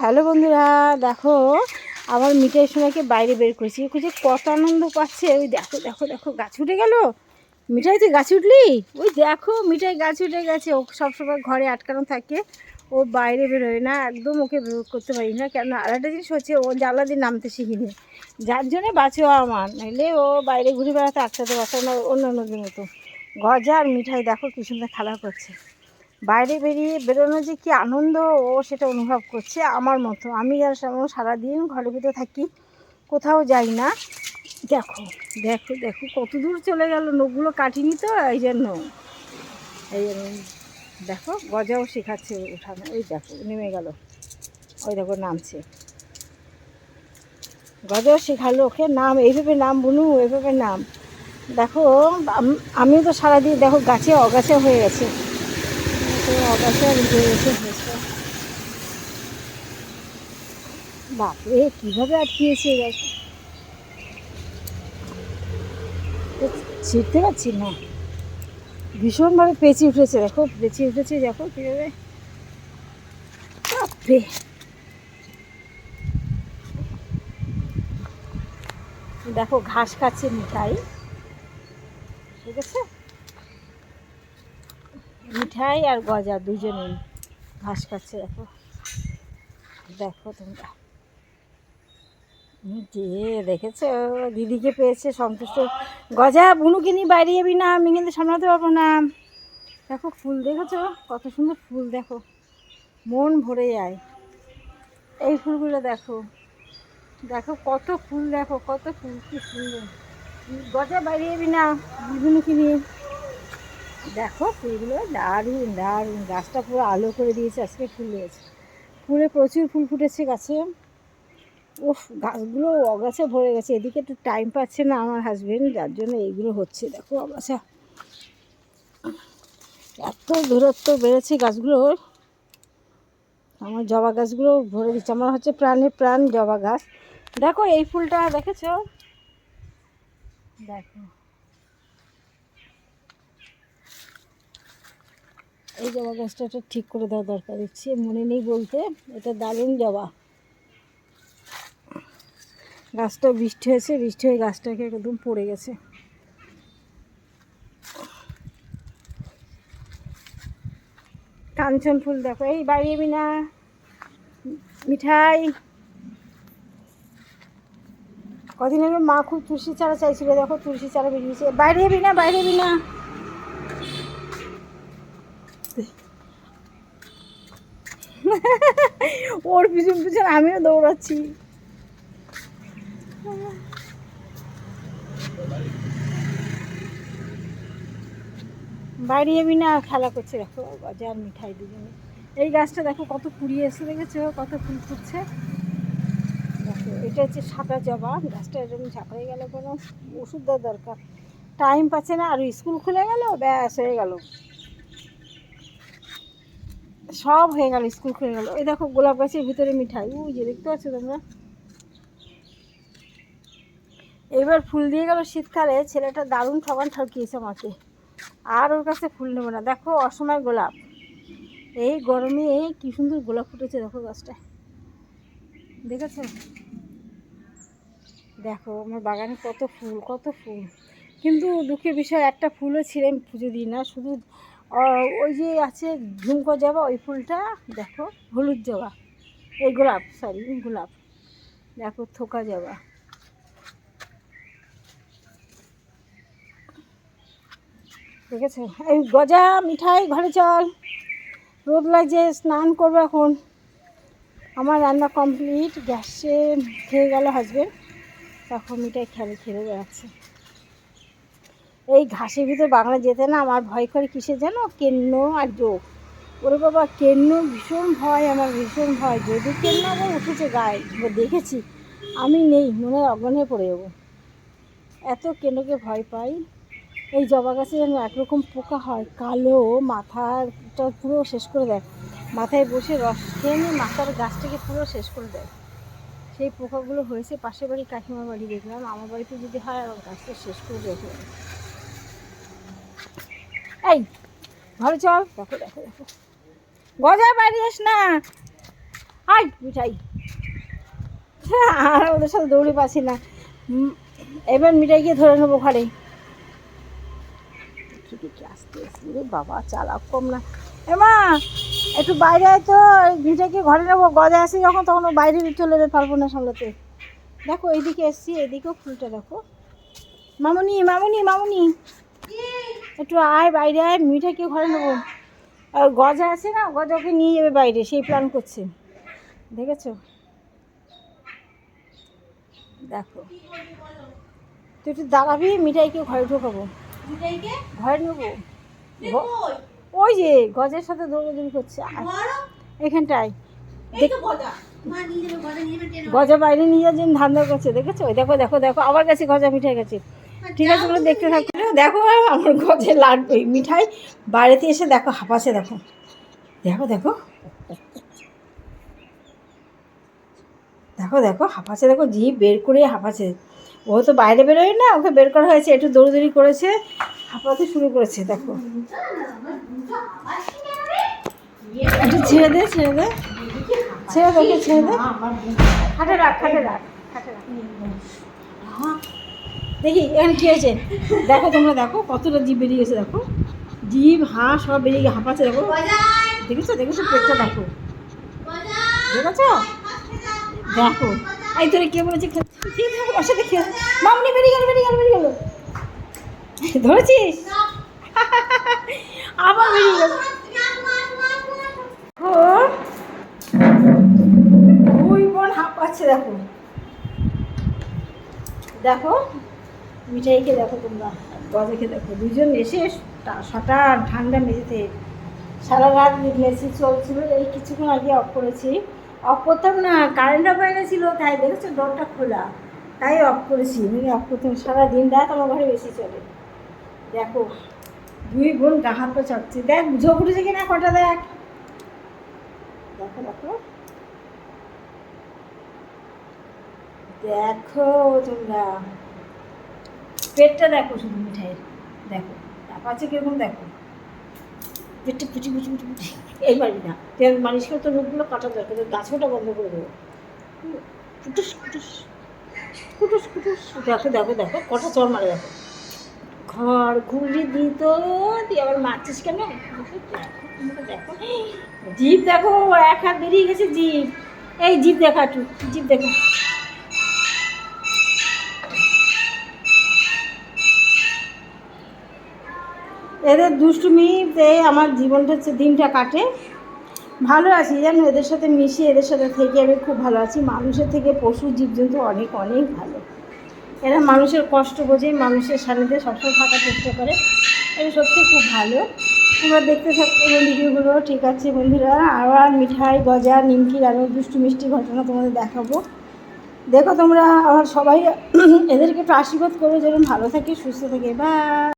Hello বন্ধুরা, দেখো আবার মিঠাই সোনাকে বাইরে বের করেছি। খুঁজে কত আনন্দ পাচ্ছে। ওই দেখো দেখো দেখো, গাছ উঠে গেল। মিঠাই তুই গাছে উঠলি? ওই দেখো মিঠাই গাছে উঠে গেছে। ও সবসময় ঘরে আটকানো থাকে, ও বাইরে বেরোয় না একদম। ওকে বের করতে পারি না কেন, আর একটা জিনিস হচ্ছে ও জ্বালা দিয়ে নামতে শিখিনি, যার জন্যে বাঁচো আমার। নাহলে ও বাইরে ঘুরে বেড়াতে আটকাতে পারতো না অন্য অন্যদের মতো। গজা আর মিঠাই দেখো কি সুন্দর খেলা করছে। বাইরে বেরোনো যে কী আনন্দ, ও সেটা অনুভব করছে আমার মতো। আমি সারাদিন ঘরের ভিতরে থাকি, কোথাও যাই না। দেখো দেখো দেখো কত দূর চলে গেল, নখগুলো কাটিনি তো এই জন্য। দেখো গজাও শেখাচ্ছে ওঠানো। ওই দেখো নেমে গেল, ওই দেখো নামছে। গজাও শেখালো ওকে নাম, এইভাবে নাম বুনু, এইভাবে নাম। দেখো আমিও তো সারাদিন দেখো গাছে অগাছে হয়ে গেছে, অগাছে আর হয়েছে। বাপরে কীভাবে আটকিয়েছে, ছিঁড়তে পারছি না, ভীষণভাবে পেঁচে উঠেছে। দেখো পেঁচে উঠেছে, দেখো কীভাবে। বাপরে দেখো ঘাস খাচ্ছে মিঠাই, ঠিক আছে। মিঠাই আর গজা দুজনেই ঘাস খাচ্ছে। দেখো দেখো তোমরা, যে দেখেছো দিদিকে পেয়েছে সন্তুষ্ট। গজা বুনুকে নিয়ে বাইরে যাবি না, আমি কিন্তু সামলাতে পারবো না। দেখো ফুল দেখেছো কত সুন্দর ফুল, দেখো মন ভরে যায়। এই ফুলগুলো দেখো, দেখো কত ফুল, দেখো কত ফুল, কি সুন্দর। গজা বাইরে যাবি না বুনুকে নিয়ে। দেখো ফুলগুলো দারুণ দারুণ, গাছটা পুরো আলো করে দিয়েছে আজকে, ফুল হয়েছে, ফুলে প্রচুর ফুল ফুটেছে গাছে। উফ গাছগুলো অগাছা ভরে গেছে। এদিকে একটু টাইম পাচ্ছে না আমার হাজবেন্ড, যার জন্য এইগুলো হচ্ছে। দেখো অগাছা, এত দূরত্ব বেড়েছে গাছগুলোর। আমার জবা গাছগুলো ভরে দিচ্ছে, আমার হচ্ছে প্রাণের প্রাণ জবা গাছ। দেখো এই ফুলটা দেখেছো, দেখো এই জবা গাছটা ঠিক করে দেওয়া দরকার, দেখছি মনে নেই বলতে। এটা দারুণ জবা গাছটা। বৃষ্টি হয়েছে, বৃষ্টি হয়ে গাছটাকে একদম পড়ে গেছে। কাঞ্চন ফুল দেখো, এই বাইরে যাবি না মিঠাই। কদিন আগে মা খুব তুলসী চারা চাইছিল, দেখো তুলসী চারা বেরিয়েছে। বাইরে যাবি না, বাইরে যাবি না। ওর পিছন পিছন আমিও দৌড়াচ্ছি। বাইরে যাবি না, খেলা করছে। দেখো গজা আর মিঠাই দুজনে। এই গাছটা দেখো কত কুড়িয়ে এসে, দেখেছো কত ফুল ফুটছে। দেখো এটা হচ্ছে সাদা জবা গাছটা, এরকম ঝাঁকড়ে গেলে কোনো ওষুধ দেওয়ার দরকার, টাইম পাচ্ছে না। আর স্কুল খুলে গেল, ব্যাস হয়ে গেল, সব হয়ে গেল, স্কুল খুলে গেল। এই দেখো গোলাপ গাছের ভিতরে মিঠাই, ওই যে দেখতে পাচ্ছ তোমরা। এবার ফুল দিয়ে গেল শীতকালে, ছেলেটা দারুণ ঠকিয়েছে আমাকে, আর ওর কাছে ফুল নেবো না। দেখো অসময় গোলাপ, এই গরমে কি সুন্দর গোলাপ ফুটেছে দেখো গাছটায়, দেখেছো। দেখো আমার বাগানে কত ফুল, কত ফুল। কিন্তু দুঃখের বিষয় একটা ফুলও ছিঁড়ে আমি পুজো দিই না। শুধু ওই যে আছে ঝুমকো জবা, ওই ফুলটা দেখো, হলুদ জবা, এই গোলাপ, সরি গোলাপ, দেখো থোকা জবা। দেখেছো এই গজা মিঠাই, ঘরে চল, রোদ লাগছে, স্নান করবো এখন। আমার রান্না কমপ্লিট, গ্যাসে খেয়ে গেল হাজবেন্ড, তখন মিঠাই খেলে বেড়াচ্ছে। এই ঘাসের ভিতর বাংলা যেতে না আমার ভয় করে, কিসে যেন কেন্ন আর যোগ। ওরে বাবা কেন্ন ভীষণ ভয়, আমার ভীষণ ভয়। যদি কেন্ন আবার উঠেছে গায়ে, দেখেছি আমি নেই, মনে হয় অজ্ঞান হয়ে পড়ে যাবো, এত কেন্নকে ভয় পাই। এই জবা গাছে যেন একরকম পোকা হয়, কালো, মাথাটা পুরো শেষ করে দেয়। মাথায় বসে রস খেয়ে নিয়ে মাথার গাছটাকে পুরো শেষ করে দেয়। সেই পোকাগুলো হয়েছে পাশের বাড়ি কাকিমার বাড়ি, দেখলাম। আমার বাড়িতে যদি হয় আর গাছটা শেষ করে রেখে। এই ঘরে চল, দেখো দেখো দেখো গজা বাইরে যাস না। হাই মিঠাই, আর ওদের সাথে দৌড়ে পাচ্ছি না। এবার মিঠাইকে ধরে নেবো ঘরে। দেখি আসতে রে বাবা, চালাক কম না। এমা একটু বাইরে আয় তো, মিঠাইকে ঘরে নেবো। গজা আসি যখন তখন ও বাইরে চলে যেতে পারবো না সামলাতে। দেখো এইদিকে এসছি, এদিকেও ফুলটা দেখো। মামুনি মামুনি মামুনি, একটু আয় বাইরে আয়, মিঠাইকে ঘরে নেবো। আর গজা আছে না, গজাকে নিয়ে যাবে বাইরে, সেই প্ল্যান করছে। দেখেছো? দেখো তুই একটু দাঁড়াবি, মিঠাইকে ঘরে ঢোকাবো, ঘরে নেবো। ওই যে গজের সাথে দৌড়াদৌড়ি করছে এখানটায়। গজা বাইরে নিয়ে যাওয়ার জন্য ধান্দা করছে, দেখেছো? দেখো দেখো দেখো, আবার গেছে গজা মিঠাই গেছে। ঠিক আছে, তোমরা দেখতে থাকো। দেখো আমার গজে লাড্ডু মিঠাই বাইরেতে এসে দেখো হাঁপাচ্ছে। দেখো দেখো দেখো দেখো দেখো হাঁপাচ্ছে, দেখো জিভ বের করে হাঁপাচ্ছে। ও তো বাইরে বেরোয় না, ওকে বের করা হয়েছে, একটু দৌড়দৌড়ি করেছে, হাঁপাতে শুরু করেছে। দেখো একটু ছেড়ে দে, ছেড়ে দে, ছেড়ে দে, ছেড়ে দে, খাটে রাখ, খাটে রাখ, খাটে রাখ। দেখি এখানে ঠিক আছে। দেখো তোমরা দেখো কতটা জিভ বেরিয়ে গেছে। দেখো জিভ হাঁ সব বেরিয়ে গিয়ে হাঁপাচ্ছে। দেখো দেখেছো, দেখেছো পেটটা? দেখো দেখেছো? দেখো এই তোরে কে বলেছে ওর সাথে খেয়ে? মামনি বেরিয়ে গেল, বেরিয়ে গেল, বেরিয়ে গেল। ধরেছিস? আবার বেরিয়ে গেল। দুই বোন হাঁপাচ্ছে। দেখো দেখো মিঠাইকে দেখো, তোমরা গজাকে দেখো, দুজন এসে হঠাৎ ঠান্ডা মেঝেতে সারা রাত মেসি চলছিল। এই কিছুক্ষণ আগে অফ করেছি। অফ করতাম না, কারেন্ট অফ হয়ে গেছিলো, তাই দেখেছো ডোরটা খোলা, তাই অফ করেছি। মানে অফ করতাম, সারা দিন রাত আমার ঘরে বেশি চলে। দেখো দুই বোন গা হাত পা চাপছে। দেখ ঝোঁক উঠেছে কিনা কটা, দেখ দেখো দেখো দেখো তোমরা পেটটা দেখো শুধু মিঠাইয়ের। দেখো আছে কিরকম, দেখো পেটটা ফুটি ফুটি ফুটি ফুটি। এই বাড়ি না, মানুষ করে তো রোগগুলো কাটা দরকার, গাছটা বন্ধ করে দেবো। কুটুস কুটুস কুটুস কুটুস। দেখো দেখো দেখো কটা চর মারে। দেখো ঘর ঘুরি দিত দিয়ে আবার মারছিস কেন? দেখো জিভ দেখো, এক হাত বেরিয়ে গেছে জিভ। এই জিভ দেখা, একটু জিভ দেখো। এদের দুষ্টুমিতে আমার জীবনটা হচ্ছে, দিনটা কাটে। ভালো আছি জানো, এদের সাথে মিশে এদের সাথে থেকে আমি খুব ভালো আছি। মানুষের থেকে পশু জীবজন্তু অনেক অনেক ভালো। এরা মানুষের কষ্ট বোঝে, মানুষের সান্নিধ্যে সবসময় থাকার চেষ্টা করে। এটা সত্যি খুব ভালো। তোমরা দেখতে থাকো ভিডিওগুলো। ঠিক আছে বন্ধুরা, আবার মিঠাই গজা নিমকির আরও দুষ্টু মিষ্টি ঘটনা তোমাদের দেখাবো। দেখো তোমরা আমার সবাই এদেরকে একটু আশীর্বাদ করো যেন ভালো থাকে, সুস্থ থাকে। বা